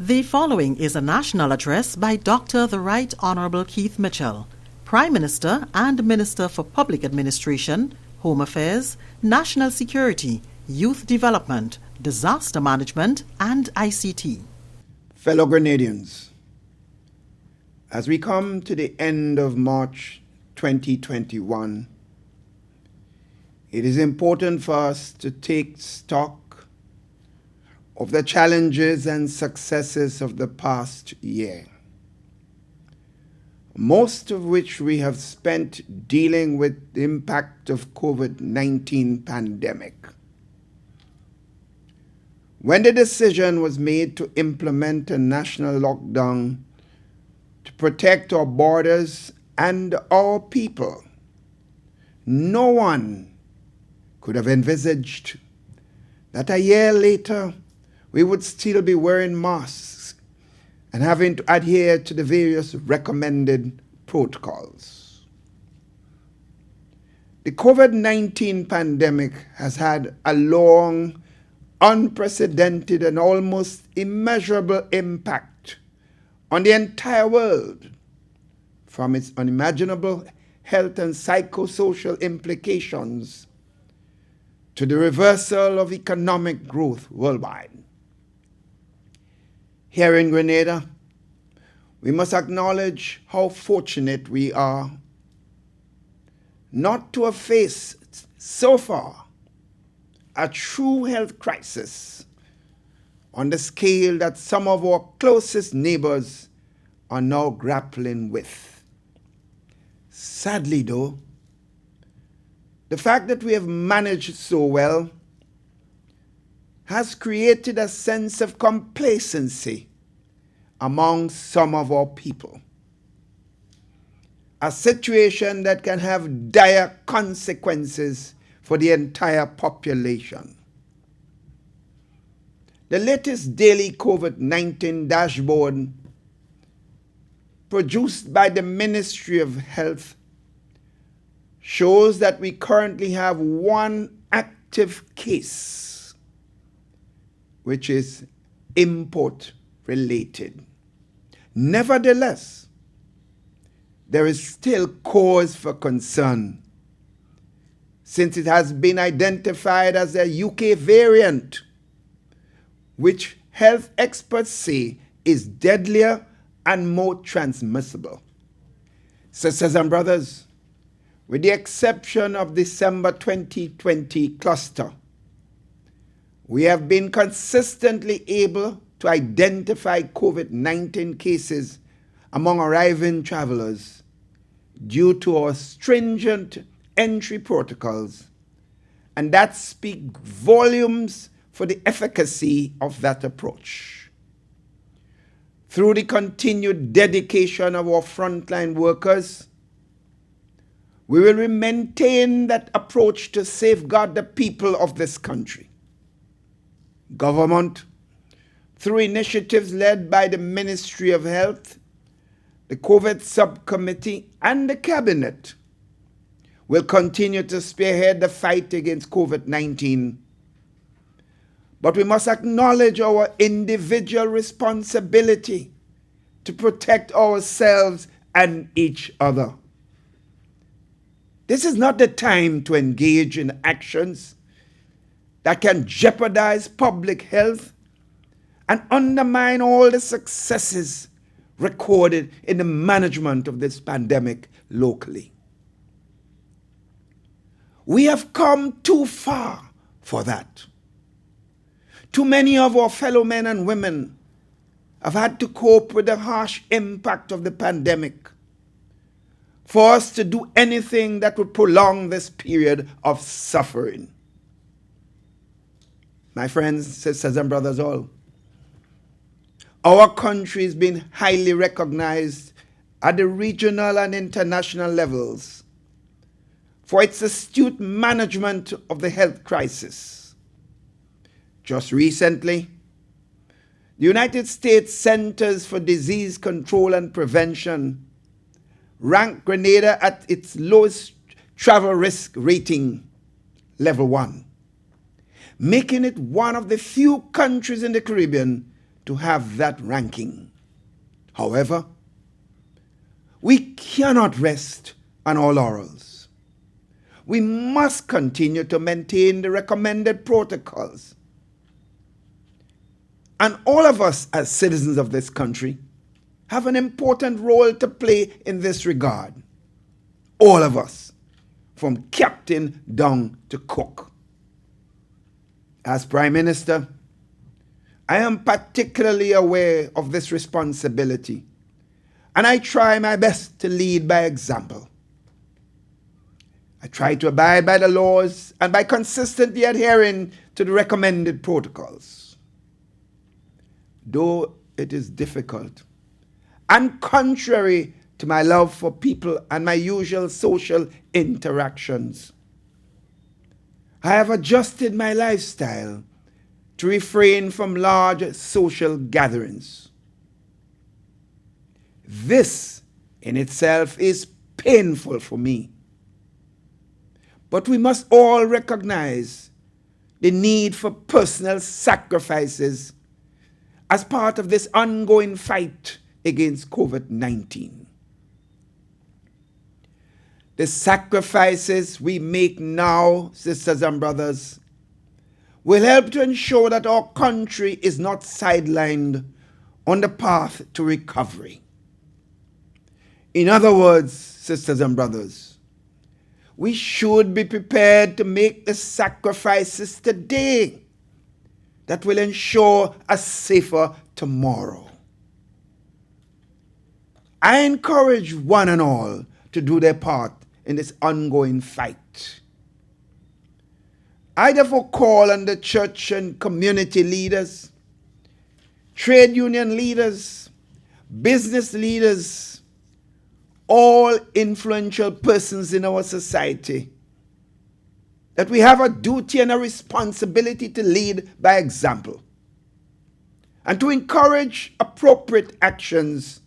The following is a national address by Dr. the Right Honourable Keith Mitchell, Prime Minister and Minister for Public Administration, Home Affairs, National Security, Youth Development, Disaster Management and ICT. Fellow Grenadians, as we come to the end of March 2021, it is important for us to take stock of the challenges and successes of the past year, most of which we have spent dealing with the impact of COVID-19 pandemic. When the decision was made to implement a national lockdown to protect our borders and our people, no one could have envisaged that a year later we would still be wearing masks and having to adhere to the various recommended protocols. The COVID-19 pandemic has had a long, unprecedented, and almost immeasurable impact on the entire world, from its unimaginable health and psychosocial implications to the reversal of economic growth worldwide. Here in Grenada, we must acknowledge how fortunate we are not to have faced so far a true health crisis on the scale that some of our closest neighbors are now grappling with. Sadly though, the fact that we have managed so well has created a sense of complacency among some of our people. A situation that can have dire consequences for the entire population. The latest daily COVID-19 dashboard produced by the Ministry of Health shows that we currently have one active case, which is import related. Nevertheless, there is still cause for concern, since it has been identified as a UK variant, which health experts say is deadlier and more transmissible. Sisters and brothers, with the exception of December 2020 cluster, we have been consistently able to identify COVID-19 cases among arriving travelers due to our stringent entry protocols, and that speaks volumes for the efficacy of that approach. Through the continued dedication of our frontline workers, we will maintain that approach to safeguard the people of this country. Government, through initiatives led by the Ministry of Health, the COVID Subcommittee, and the Cabinet, will continue to spearhead the fight against COVID-19. But we must acknowledge our individual responsibility to protect ourselves and each other. This is not the time to engage in actions that can jeopardize public health and undermine all the successes recorded in the management of this pandemic locally. We have come too far for that. Too many of our fellow men and women have had to cope with the harsh impact of the pandemic for us to do anything that would prolong this period of suffering. My friends, sisters and brothers all, our country has been highly recognized at the regional and international levels for its astute management of the health crisis. Just recently, the United States Centers for Disease Control and Prevention ranked Grenada at its lowest travel risk rating, level 1, making it one of the few countries in the Caribbean to have that ranking. However, we cannot rest on our laurels. We must continue to maintain the recommended protocols. And all of us as citizens of this country have an important role to play in this regard. All of us, from captain down to cook. As Prime Minister, I am particularly aware of this responsibility, and I try my best to lead by example. I try to abide by the laws and by consistently adhering to the recommended protocols. Though it is difficult and contrary to my love for people and my usual social interactions, I have adjusted my lifestyle to refrain from large social gatherings. This in itself is painful for me. But we must all recognize the need for personal sacrifices as part of this ongoing fight against COVID-19. The sacrifices we make now, sisters and brothers, will help to ensure that our country is not sidelined on the path to recovery. In other words, sisters and brothers, we should be prepared to make the sacrifices today that will ensure a safer tomorrow. I encourage one and all to do their part in this ongoing fight. I therefore call on the church and community leaders, trade union leaders, business leaders, all influential persons in our society, that we have a duty and a responsibility to lead by example and to encourage appropriate actions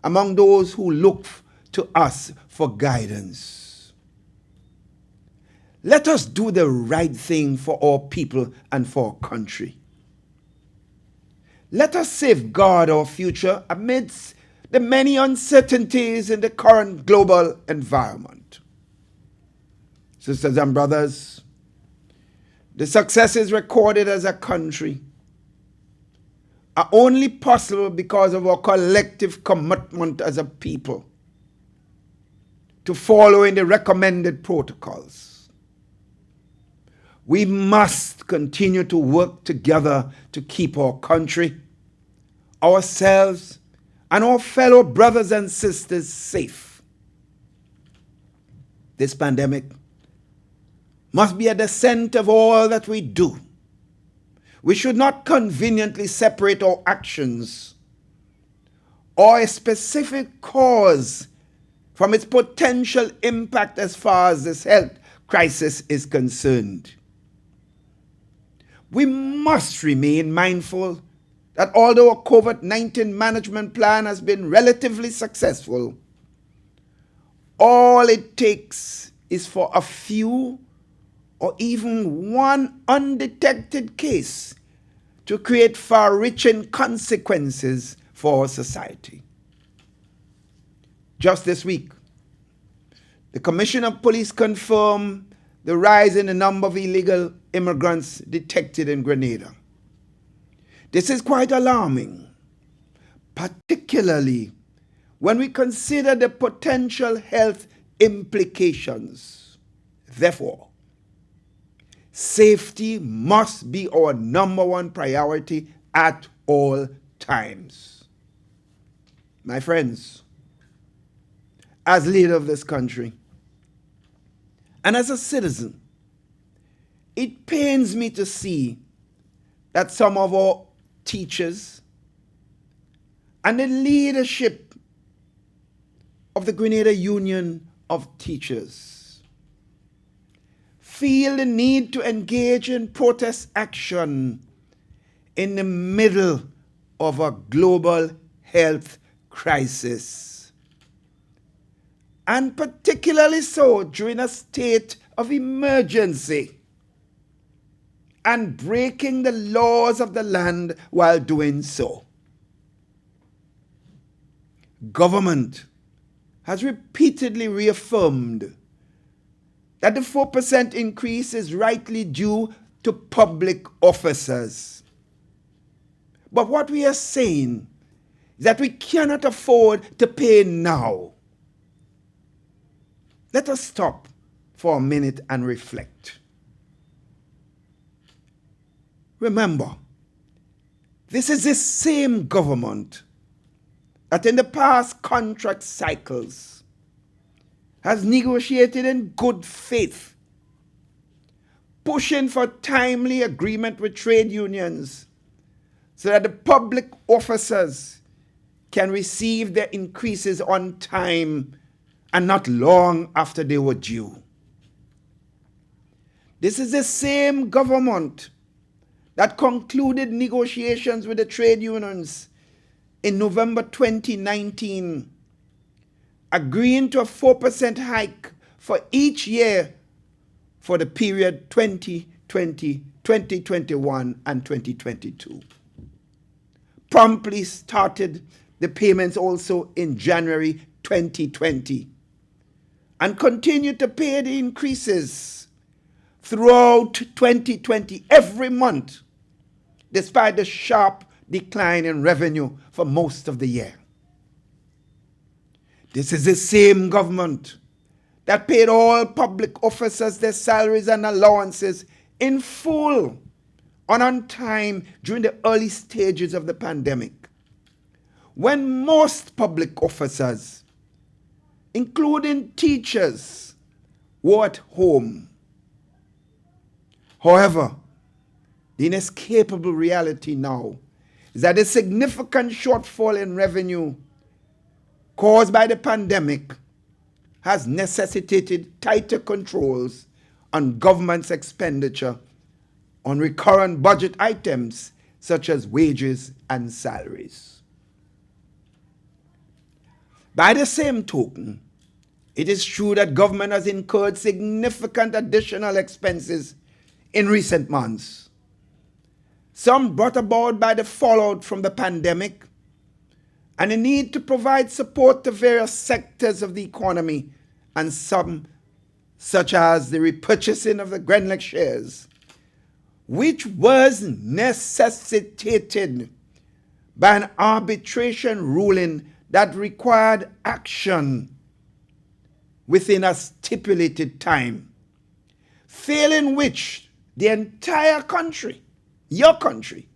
among those who look to us for guidance. Let us do the right thing for our people and for our country. Let us safeguard our future amidst the many uncertainties in the current global environment. Sisters and brothers, the successes recorded as a country are only possible because of our collective commitment as a people to following the recommended protocols. We must continue to work together to keep our country, ourselves, and our fellow brothers and sisters safe. This pandemic must be at the center of all that we do. We should not conveniently separate our actions or a specific cause from its potential impact as far as this health crisis is concerned. We must remain mindful that although a COVID-19 management plan has been relatively successful, all it takes is for a few or even one undetected case to create far-reaching consequences for our society. Just this week, the Commissioner of Police confirmed the rise in the number of illegal immigrants detected in Grenada. This is quite alarming, particularly when we consider the potential health implications. Therefore, safety must be our number one priority at all times. My friends, as leader of this country and as a citizen, it pains me to see that some of our teachers and the leadership of the Grenada Union of Teachers feel the need to engage in protest action in the middle of a global health crisis, and particularly so during a state of emergency, and breaking the laws of the land while doing so. government has repeatedly reaffirmed that the 4% increase is rightly due to public officers. But what we are saying is that we cannot afford to pay now. Let us stop for a minute and reflect. Remember, this is the same government that in the past contract cycles has negotiated in good faith, pushing for timely agreement with trade unions so that the public officers can receive their increases on time and not long after they were due. This is the same government that concluded negotiations with the trade unions in November 2019, agreeing to a 4% hike for each year for the period 2020, 2021, and 2022. Promptly started the payments also in January 2020 and continued to pay the increases throughout 2020 every month, despite the sharp decline in revenue for most of the year. This is the same government that paid all public officers their salaries and allowances in full and on time during the early stages of the pandemic, when most public officers, including teachers, were at home. However, the inescapable reality now is that a significant shortfall in revenue caused by the pandemic has necessitated tighter controls on government's expenditure on recurrent budget items such as wages and salaries. By the same token, it is true that government has incurred significant additional expenses in recent months, some brought about by the fallout from the pandemic and the need to provide support to various sectors of the economy, and some, such as the repurchasing of the Grenada shares, which was necessitated by an arbitration ruling that required action within a stipulated time, failing which the entire country, your country,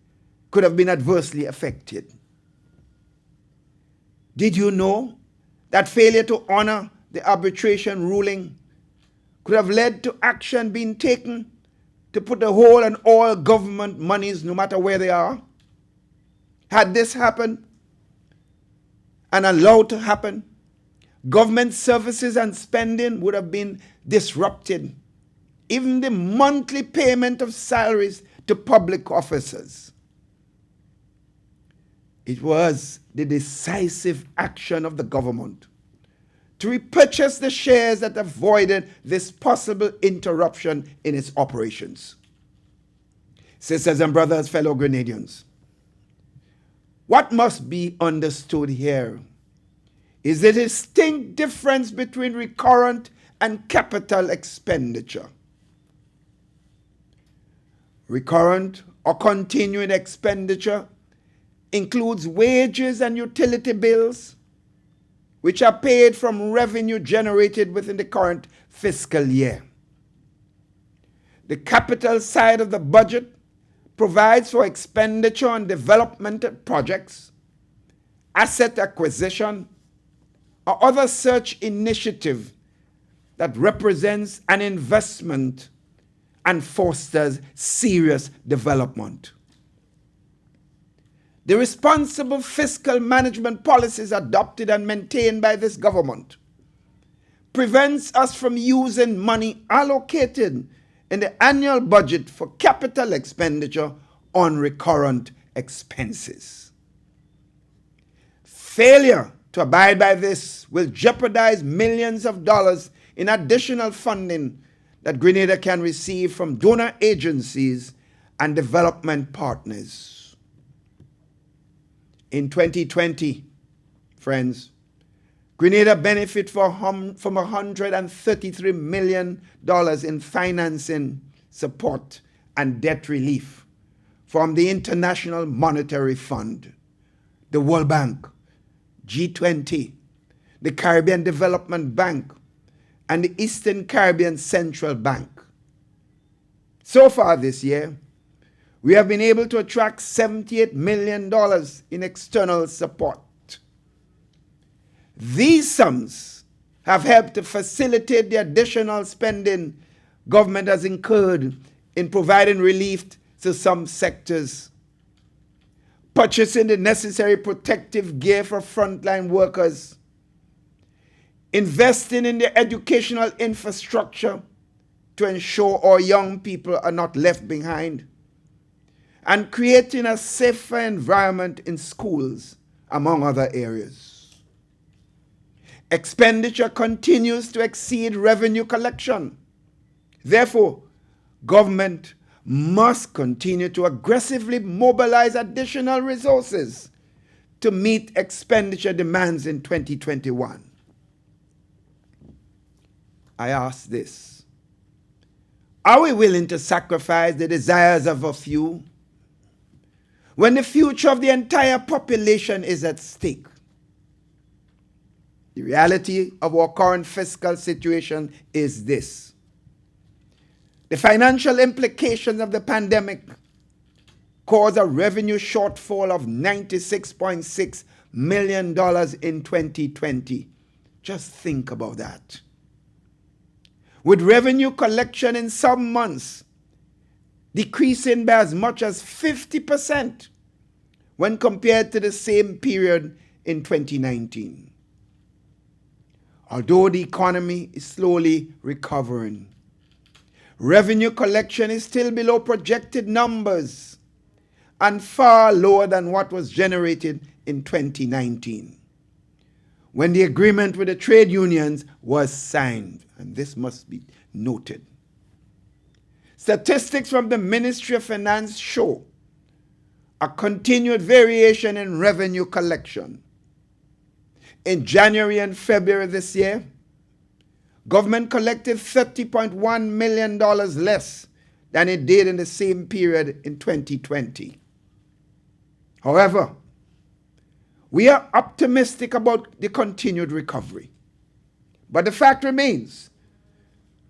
could have been adversely affected. Did you know that failure to honor the arbitration ruling could have led to action being taken to put a hold on all government monies, no matter where they are? Had this happened and allowed to happen, government services and spending would have been disrupted. Even the monthly payment of salaries to public officers. It was the decisive action of the government to repurchase the shares that avoided this possible interruption in its operations. Sisters and brothers, fellow Grenadians, what must be understood here is the distinct difference between recurrent and capital expenditure. Recurrent or continuing expenditure includes wages and utility bills, which are paid from revenue generated within the current fiscal year. The capital side of the budget provides for expenditure on development projects, asset acquisition, or other such initiative that represents an investment and fosters serious development. The responsible fiscal management policies adopted and maintained by this government prevents us from using money allocated in the annual budget for capital expenditure on recurrent expenses. Failure to abide by this will jeopardize millions of dollars in additional funding that Grenada can receive from donor agencies and development partners. In 2020, friends, Grenada benefit from $133 million in financing support and debt relief from the International Monetary Fund, the World Bank, G20, the Caribbean Development Bank, and the Eastern Caribbean Central Bank. So far this year, we have been able to attract $78 million in external support. These sums have helped to facilitate the additional spending government has incurred in providing relief to some sectors, purchasing the necessary protective gear for frontline workers, investing in the educational infrastructure to ensure our young people are not left behind, and creating a safer environment in schools, among other areas. Expenditure continues to exceed revenue collection. Therefore, government must continue to aggressively mobilize additional resources to meet expenditure demands in 2021. I ask this: are we willing to sacrifice the desires of a few when the future of the entire population is at stake? The reality of our current fiscal situation is this: the financial implications of the pandemic caused a revenue shortfall of $96.6 million in 2020. Just think about that. With revenue collection in some months decreasing by as much as 50% when compared to the same period in 2019. Although the economy is slowly recovering, revenue collection is still below projected numbers and far lower than what was generated in 2019, when the agreement with the trade unions was signed, and this must be noted. Statistics from the Ministry of Finance show a continued variation in revenue collection. In January and February this year, government collected $30.1 million less than it did in the same period in 2020. However, we are optimistic about the continued recovery. But the fact remains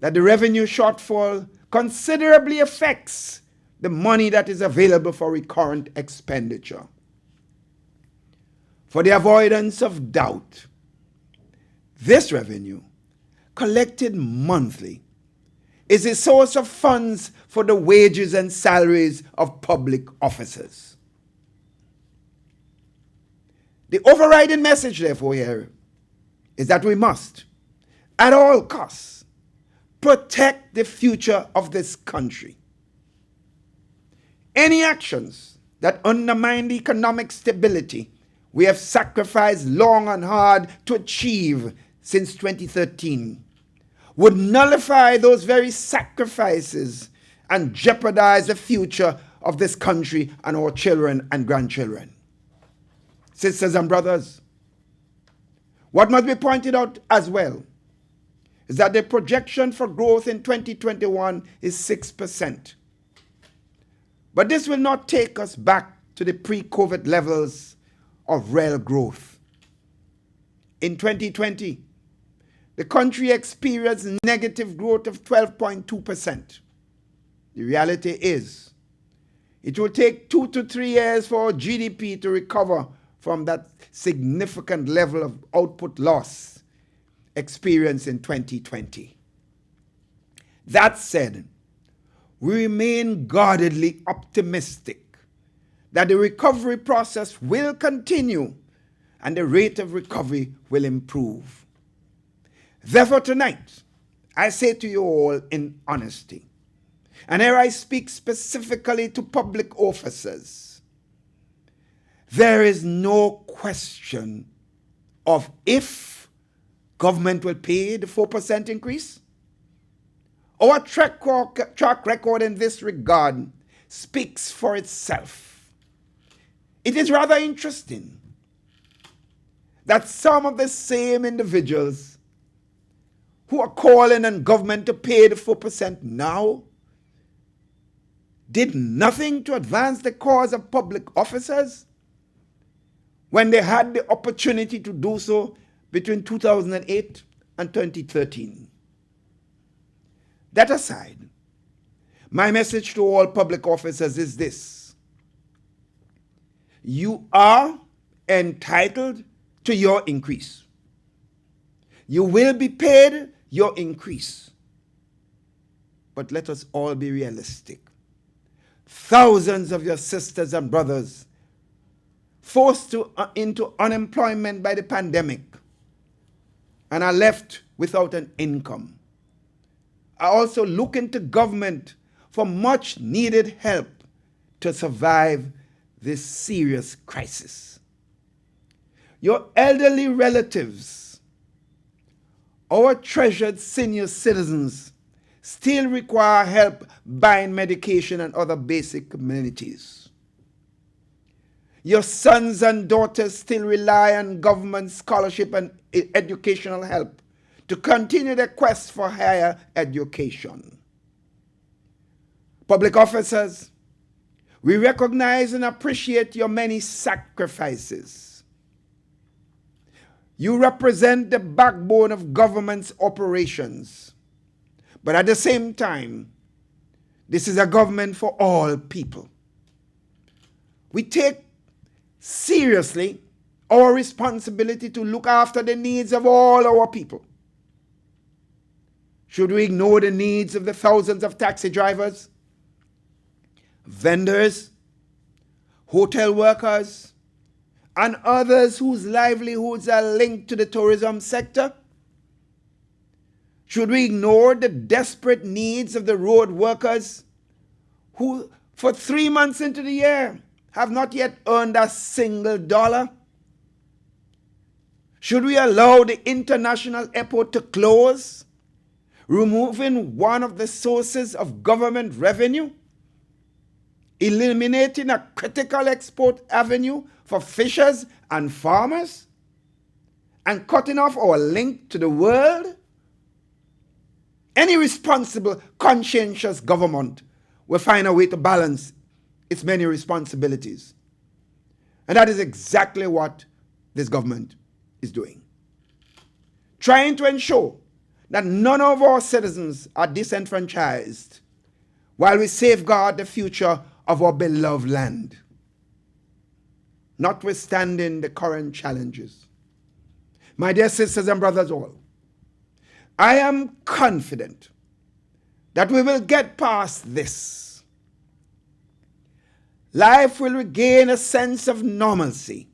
that the revenue shortfall considerably affects the money that is available for recurrent expenditure. For the avoidance of doubt, this revenue, collected monthly, is a source of funds for the wages and salaries of public officers. The overriding message, therefore, here is that we must, at all costs, protect the future of this country. Any actions that undermine the economic stability we have sacrificed long and hard to achieve since 2013 would nullify those very sacrifices and jeopardize the future of this country and our children and grandchildren. Sisters and brothers, what must be pointed out as well is that the projection for growth in 2021 is 6%. But this will not take us back to the pre-COVID levels of real growth. In 2020, the country experienced negative growth of 12.2%. The reality is, it will take 2 to 3 years for our GDP to recover from that significant level of output loss experienced in 2020. That said, we remain guardedly optimistic that the recovery process will continue and the rate of recovery will improve. Therefore, tonight, I say to you all in honesty, and here I speak specifically to public officers, there is no question of if government will pay the 4% increase. Our track record in this regard speaks for itself. It is rather interesting that some of the same individuals who are calling on government to pay the 4% now did nothing to advance the cause of public officers when they had the opportunity to do so between 2008 and 2013. That aside, my message to all public officers is this: you are entitled to your increase. You will be paid your increase. But let us all be realistic. Thousands of your sisters and brothers forced into unemployment by the pandemic and are left without an income are also looking to government for much needed help to survive this serious crisis. Your elderly relatives, our treasured senior citizens, still require help buying medication and other basic amenities. Your sons and daughters still rely on government scholarship and educational help to continue their quest for higher education. Public officers, we recognize and appreciate your many sacrifices. You represent the backbone of government's operations. But at the same time, this is a government for all people. We take seriously our responsibility to look after the needs of all our people. Should we ignore the needs of the thousands of taxi drivers, vendors, hotel workers, and others whose livelihoods are linked to the tourism sector? Should we ignore the desperate needs of the road workers who, for 3 months into the year, have not yet earned a single dollar? Should we allow the international airport to close, removing one of the sources of government revenue, eliminating a critical export avenue for fishers and farmers, and cutting off our link to the world? Any responsible, conscientious government will find a way to balance its many responsibilities. And that is exactly what this government is doing. Trying to ensure that none of our citizens are disenfranchised while we safeguard the future of our beloved land, notwithstanding the current challenges. My dear sisters and brothers all, I am confident that we will get past this. Life will regain a sense of normalcy.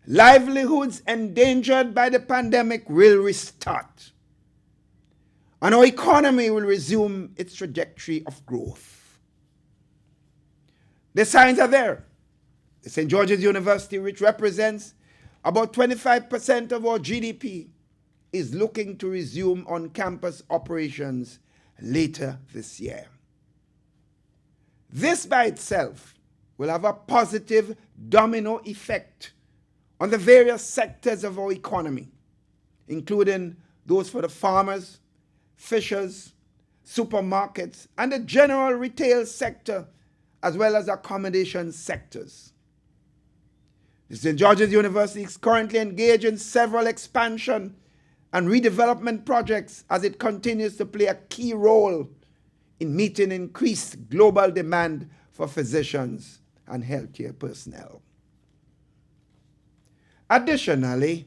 Livelihoods endangered by the pandemic will restart, and our economy will resume its trajectory of growth. The signs are there. The St. George's University, which represents about 25% of our GDP, is looking to resume on-campus operations later this year. This by itself will have a positive domino effect on the various sectors of our economy, including those for the farmers, fishers, supermarkets, and the general retail sector, as well as accommodation sectors. The St. George's University is currently engaged in several expansion and redevelopment projects as it continues to play a key role in meeting increased global demand for physicians and healthcare personnel. Additionally,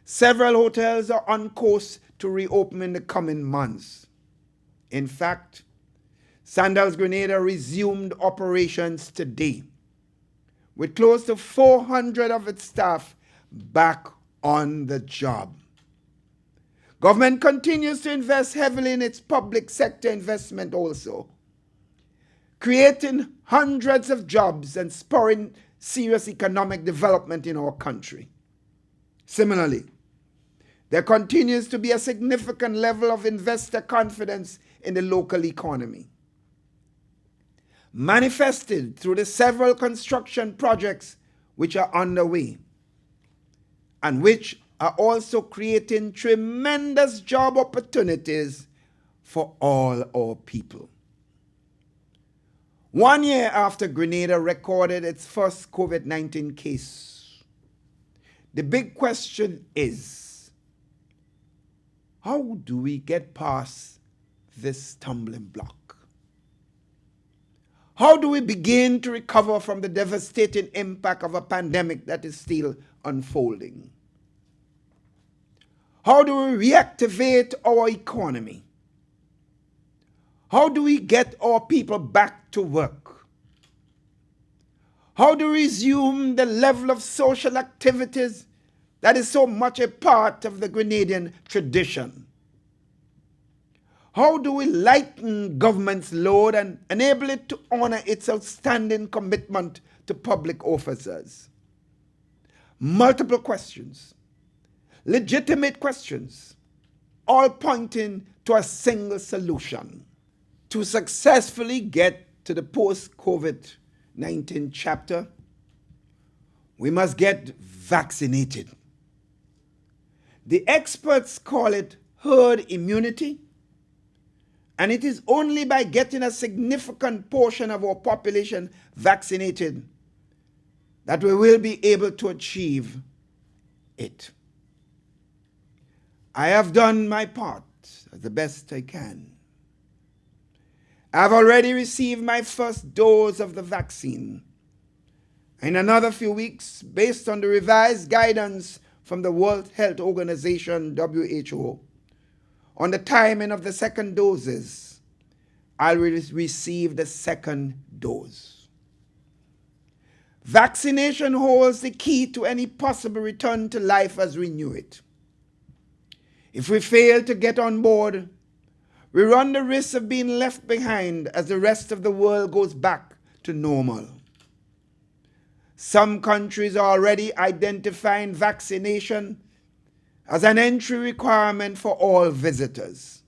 several hotels are on course to reopen in the coming months. In fact, Sandals Grenada resumed operations today, with close to 400 of its staff back on the job. Government continues to invest heavily in its public sector investment also, creating hundreds of jobs and spurring serious economic development in our country. Similarly, there continues to be a significant level of investor confidence in the local economy, manifested through the several construction projects which are underway. and which are also creating tremendous job opportunities for all our people. 1 year after Grenada recorded its first COVID-19 case, the big question is, how do we get past this stumbling block? How do we begin to recover from the devastating impact of a pandemic that is still unfolding? How do we reactivate our economy? How do we get our people back to work? How do we resume the level of social activities that is so much a part of the Grenadian tradition? How do we lighten government's load and enable it to honor its outstanding commitment to public officers? Multiple questions, legitimate questions, all pointing to a single solution. To successfully get to the post-COVID-19 chapter, we must get vaccinated. The experts call it herd immunity, and it is only by getting a significant portion of our population vaccinated that we will be able to achieve it. I have done my part the best I can. I've already received my first dose of the vaccine. In another few weeks, based on the revised guidance from the World Health Organization, WHO, on the timing of the second doses, I'll receive the second dose. Vaccination holds the key to any possible return to life as we knew it. If we fail to get on board, we run the risk of being left behind as the rest of the world goes back to normal. Some countries are already identifying vaccination as an entry requirement for all visitors.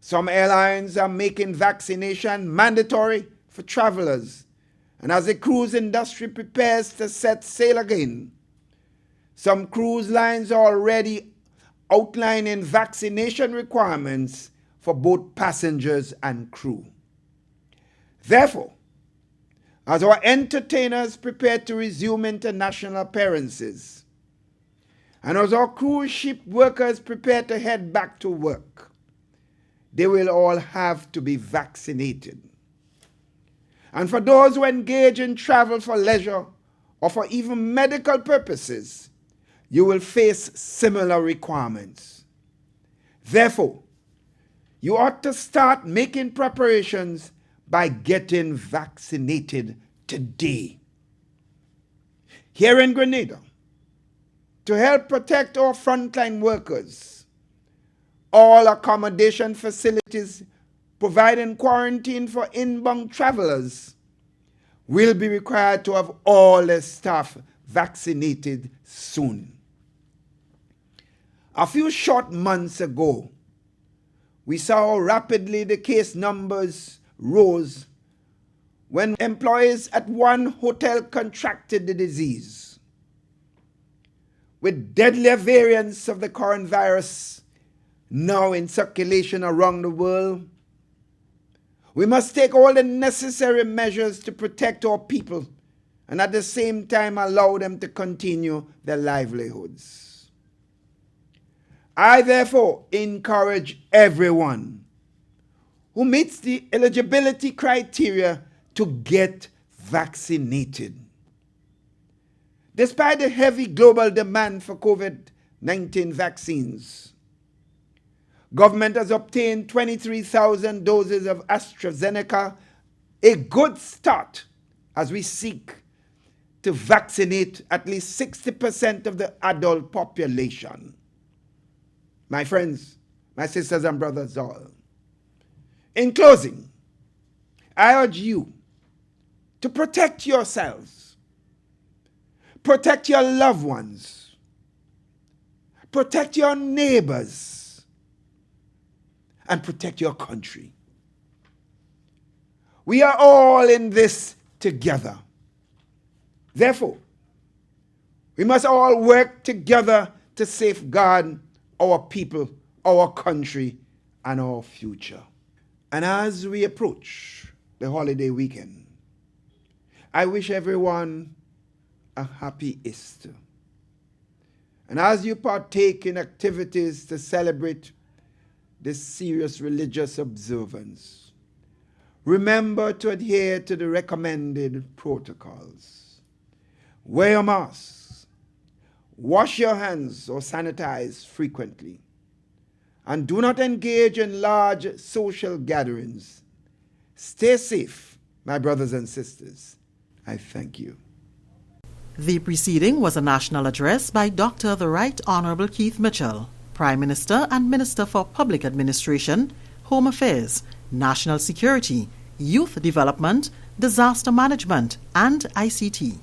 Some airlines are making vaccination mandatory for travelers, and as the cruise industry prepares to set sail again, some cruise lines are already outlining vaccination requirements for both passengers and crew. Therefore, as our entertainers prepare to resume international appearances, and as our cruise ship workers prepare to head back to work, they will all have to be vaccinated. And for those who engage in travel for leisure or for even medical purposes, you will face similar requirements. Therefore, you ought to start making preparations by getting vaccinated today. Here in Grenada, to help protect our frontline workers, all accommodation facilities providing quarantine for inbound travelers will be required to have all their staff vaccinated soon. A few short months ago, we saw how rapidly the case numbers rose when employees at one hotel contracted the disease. With deadlier variants of the coronavirus now in circulation around the world, we must take all the necessary measures to protect our people and at the same time allow them to continue their livelihoods. I therefore encourage everyone who meets the eligibility criteria to get vaccinated. Despite the heavy global demand for COVID-19 vaccines, government has obtained 23,000 doses of AstraZeneca, a good start as we seek to vaccinate at least 60% of the adult population. My friends, my sisters and brothers all, in closing, I urge you to protect yourselves, protect your loved ones, protect your neighbors, and protect your country. We are all in this together. Therefore, We must all work together to safeguard our people, our country, and our future. And as we approach the holiday weekend, I wish everyone a happy Easter. And as you partake in activities to celebrate this serious religious observance, remember to adhere to the recommended protocols. Wear your mask, wash your hands or sanitize frequently, and do not engage in large social gatherings. Stay safe, my brothers and sisters. I thank you. The preceding was a national address by Dr. the Right Honourable Keith Mitchell, Prime Minister and Minister for Public Administration, Home Affairs, National Security, Youth Development, Disaster Management and ICT.